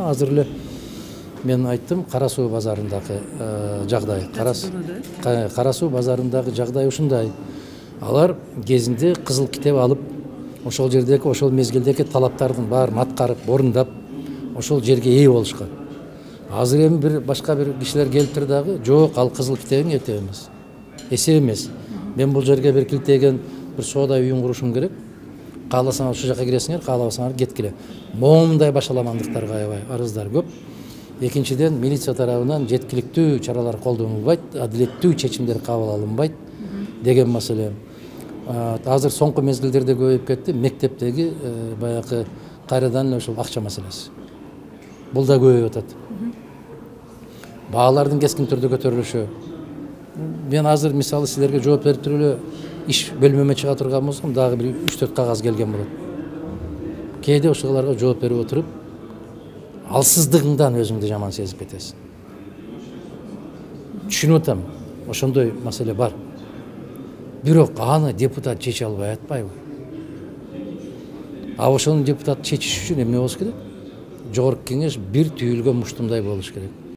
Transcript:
азыр эле мен айттым, Кара Суу базарындагы жагдай. Кара Суу базарындагы жагдай ушундай. Алар кезинде кызыл китеп алып, ошол жердеги, ошол мезгилдеги талаптардын баарын аткарып, орундап, ошол жерге ээ болушкан. Азыр эми бир башка бир кишилер келиптир дагы, жок, ал кызыл китебиң этеп эмес. Эсеп эмес. Мен бул жерге бир килтеген бир соода үйүн курушум керек. Кааласаңар ушул жака киресиңер, каалабасаңар кеткиле. Моундай башаламандыктарга аябай арыздар көп. Экинчиден, милиция тарабынан жеткиликтүү чаралар колдонулбайт, адилеттүү чечимдер кабыл алынбайт деген маселе. Азыр соңку мезгилдерде көбөйүп кетти, мектептеги баягы кайрадан ошол акча маселеси. Бул да көбөйүп атат. Баалардын кескин түрдө көтөрүлүшү. Мен азыр мисалы силерге жооп берип туруп эле иш бөлмөмө чыга турган болсом, дагы бир 3-4 кагаз келген болот. Кээде ошолорго жооп берип отуруп, алсыздыгыңдан өзүңдү жаман сезип кетесиң. Түшүнүп атам, ошондой маселе бар. Бирок аны депутат чече албай атпайбы? Ошону депутат чечиш үчүн эмне болуш керек? Жогорку кеңеш бир түйүлгөн муштумдай болуш керек.